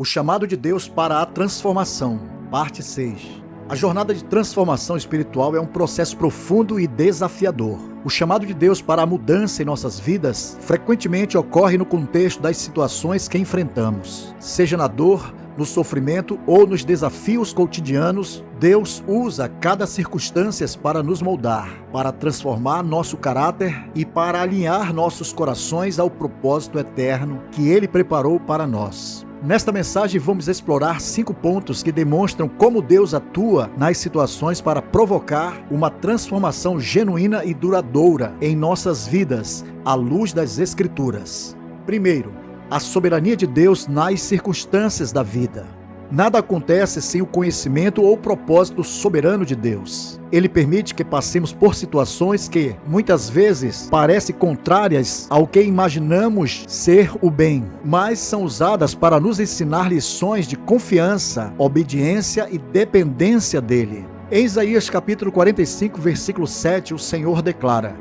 O chamado de Deus para a transformação, parte 6. A jornada de transformação espiritual é um processo profundo e desafiador. O chamado de Deus para a mudança em nossas vidas frequentemente ocorre no contexto das situações que enfrentamos. Seja na dor, no sofrimento ou nos desafios cotidianos, Deus usa cada circunstância para nos moldar, para transformar nosso caráter e para alinhar nossos corações ao propósito eterno que Ele preparou para nós. Nesta mensagem vamos explorar 5 pontos que demonstram como Deus atua nas situações para provocar uma transformação genuína e duradoura em nossas vidas, à luz das Escrituras. Primeiro, a soberania de Deus nas circunstâncias da vida. Nada acontece sem o conhecimento ou propósito soberano de Deus. Ele permite que passemos por situações que, muitas vezes, parecem contrárias ao que imaginamos ser o bem, mas são usadas para nos ensinar lições de confiança, obediência e dependência dele. Em Isaías capítulo 45, versículo 7, o Senhor declara: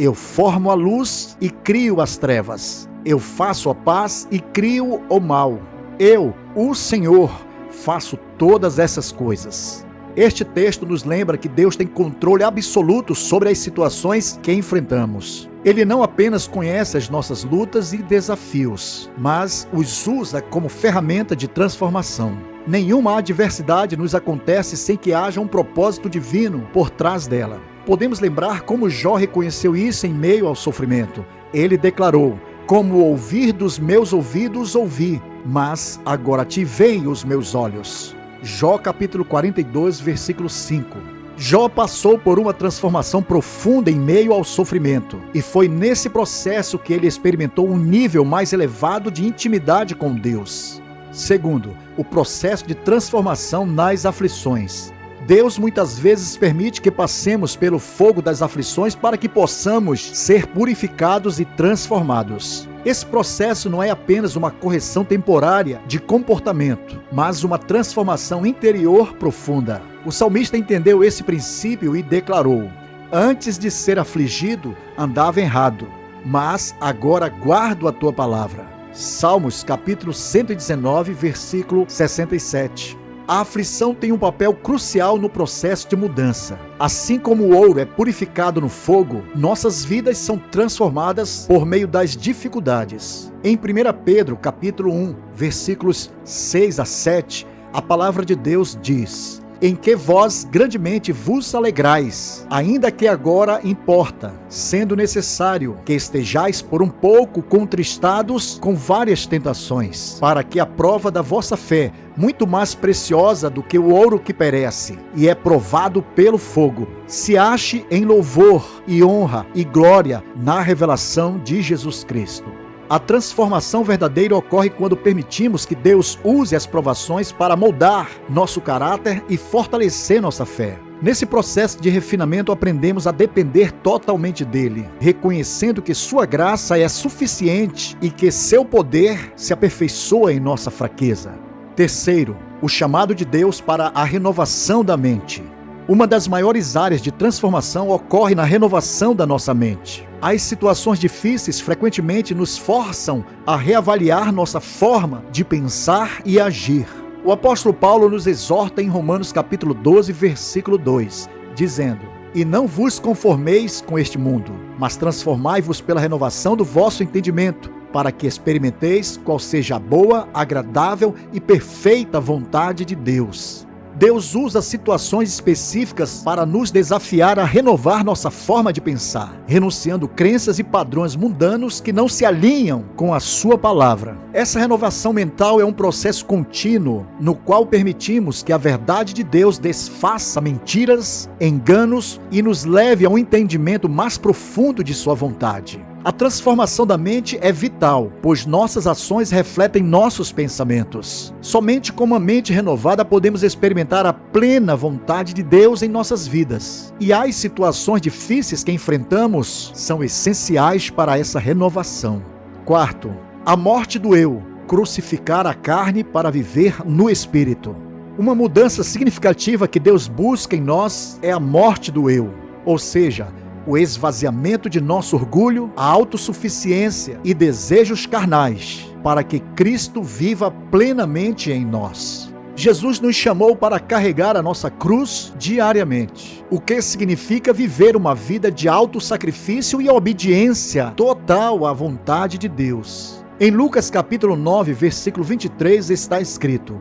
Eu formo a luz e crio as trevas. Eu faço a paz e crio o mal. Eu, o Senhor, faço todas essas coisas. Este texto nos lembra que Deus tem controle absoluto sobre as situações que enfrentamos. Ele não apenas conhece as nossas lutas e desafios, mas os usa como ferramenta de transformação. Nenhuma adversidade nos acontece sem que haja um propósito divino por trás dela. Podemos lembrar como Jó reconheceu isso em meio ao sofrimento. Ele declarou: Como ouvir dos meus ouvidos ouvi, mas agora te veem os meus olhos. Jó capítulo 42, versículo 5. Jó passou por uma transformação profunda em meio ao sofrimento, e foi nesse processo que ele experimentou um nível mais elevado de intimidade com Deus. Segundo, o processo de transformação nas aflições. Deus muitas vezes permite que passemos pelo fogo das aflições para que possamos ser purificados e transformados. Esse processo não é apenas uma correção temporária de comportamento, mas uma transformação interior profunda. O salmista entendeu esse princípio e declarou: Antes de ser afligido, andava errado, mas agora guardo a tua palavra. Salmos capítulo 119, versículo 67. A aflição tem um papel crucial no processo de mudança. Assim como o ouro é purificado no fogo, nossas vidas são transformadas por meio das dificuldades. Em 1 Pedro, capítulo 1, versículos 6 a 7, a palavra de Deus diz: Em que vós grandemente vos alegrais, ainda que agora importa, sendo necessário que estejais por um pouco contristados com várias tentações, para que a prova da vossa fé, muito mais preciosa do que o ouro que perece, e é provado pelo fogo, se ache em louvor e honra e glória na revelação de Jesus Cristo. A transformação verdadeira ocorre quando permitimos que Deus use as provações para moldar nosso caráter e fortalecer nossa fé. Nesse processo de refinamento, aprendemos a depender totalmente dele, reconhecendo que sua graça é suficiente e que seu poder se aperfeiçoa em nossa fraqueza. Terceiro, o chamado de Deus para a renovação da mente. Uma das maiores áreas de transformação ocorre na renovação da nossa mente. As situações difíceis frequentemente nos forçam a reavaliar nossa forma de pensar e agir. O apóstolo Paulo nos exorta em Romanos capítulo 12, versículo 2, dizendo: E não vos conformeis com este mundo, mas transformai-vos pela renovação do vosso entendimento, para que experimenteis qual seja a boa, agradável e perfeita vontade de Deus. Deus usa situações específicas para nos desafiar a renovar nossa forma de pensar, renunciando crenças e padrões mundanos que não se alinham com a sua palavra. Essa renovação mental é um processo contínuo, no qual permitimos que a verdade de Deus desfaça mentiras, enganos e nos leve a um entendimento mais profundo de sua vontade. A transformação da mente é vital, pois nossas ações refletem nossos pensamentos. Somente com uma mente renovada podemos experimentar a plena vontade de Deus em nossas vidas. E as situações difíceis que enfrentamos são essenciais para essa renovação. Quarto, a morte do eu, crucificar a carne para viver no Espírito. Uma mudança significativa que Deus busca em nós é a morte do eu, ou seja, o esvaziamento de nosso orgulho, a autossuficiência e desejos carnais. para que Cristo viva plenamente em nós. Jesus nos chamou para carregar a nossa cruz diariamente, o que significa viver uma vida de autossacrifício e obediência total à vontade de Deus. Em Lucas capítulo 9, versículo 23 está escrito: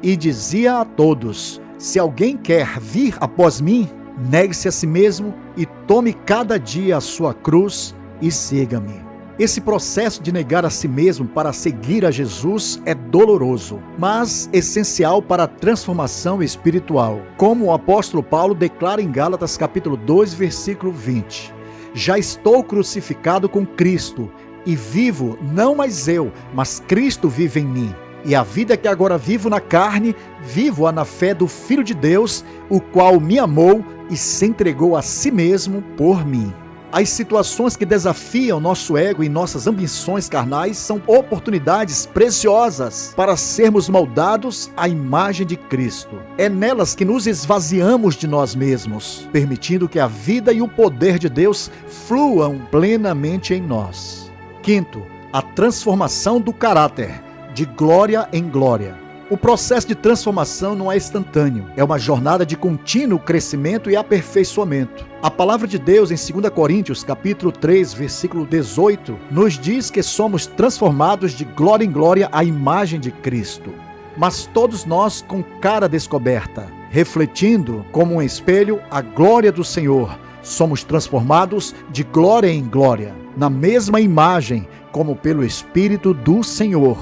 E dizia a todos: Se alguém quer vir após mim, negue-se a si mesmo e tome cada dia a sua cruz e siga-me. Esse processo de negar a si mesmo para seguir a Jesus é doloroso, mas essencial para a transformação espiritual. Como o apóstolo Paulo declara em Gálatas capítulo 2, versículo 20: Já estou crucificado com Cristo, e vivo não mais eu, mas Cristo vive em mim. E a vida que agora vivo na carne, vivo-a na fé do Filho de Deus, o qual me amou e se entregou a si mesmo por mim. As situações que desafiam nosso ego e nossas ambições carnais são oportunidades preciosas para sermos moldados à imagem de Cristo. É nelas que nos esvaziamos de nós mesmos, permitindo que a vida e o poder de Deus fluam plenamente em nós. Quinto, a transformação do caráter, de glória em glória. O processo de transformação não é instantâneo, é uma jornada de contínuo crescimento e aperfeiçoamento. A palavra de Deus em 2 Coríntios, capítulo 3, versículo 18, nos diz que somos transformados de glória em glória à imagem de Cristo. Mas todos nós com cara descoberta, refletindo como um espelho a glória do Senhor, somos transformados de glória em glória, na mesma imagem, como pelo Espírito do Senhor.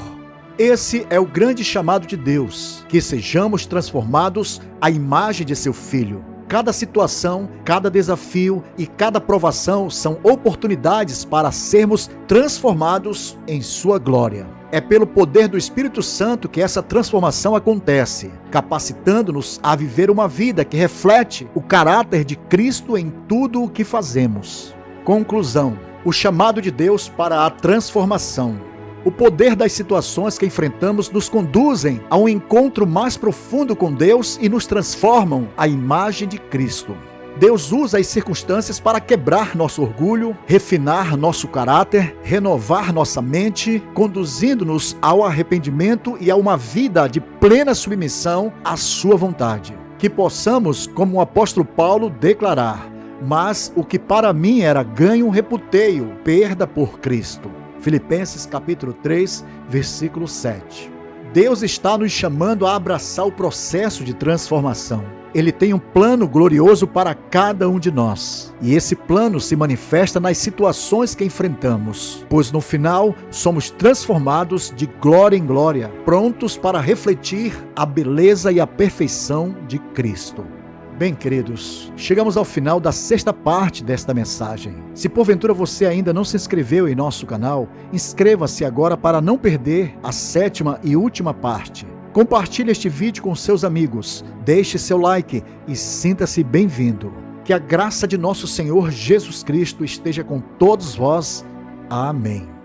Esse é o grande chamado de Deus, que sejamos transformados à imagem de seu Filho. Cada situação, cada desafio e cada provação são oportunidades para sermos transformados em sua glória. É pelo poder do Espírito Santo que essa transformação acontece, capacitando-nos a viver uma vida que reflete o caráter de Cristo em tudo o que fazemos. Conclusão: o chamado de Deus para a transformação. O poder das situações que enfrentamos nos conduzem a um encontro mais profundo com Deus e nos transformam à imagem de Cristo. Deus usa as circunstâncias para quebrar nosso orgulho, refinar nosso caráter, renovar nossa mente, conduzindo-nos ao arrependimento e a uma vida de plena submissão à sua vontade. Que possamos, como o apóstolo Paulo, declarar: Mas o que para mim era ganho, reputei-o perda por Cristo. Filipenses capítulo 3, versículo 7. Deus está nos chamando a abraçar o processo de transformação. Ele tem um plano glorioso para cada um de nós. E esse plano se manifesta nas situações que enfrentamos, pois no final somos transformados de glória em glória, prontos para refletir a beleza e a perfeição de Cristo. Bem, queridos, chegamos ao final da sexta parte desta mensagem. Se porventura você ainda não se inscreveu em nosso canal, inscreva-se agora para não perder a sétima e última parte. Compartilhe este vídeo com seus amigos, deixe seu like e sinta-se bem-vindo. Que a graça de nosso Senhor Jesus Cristo esteja com todos vós. Amém.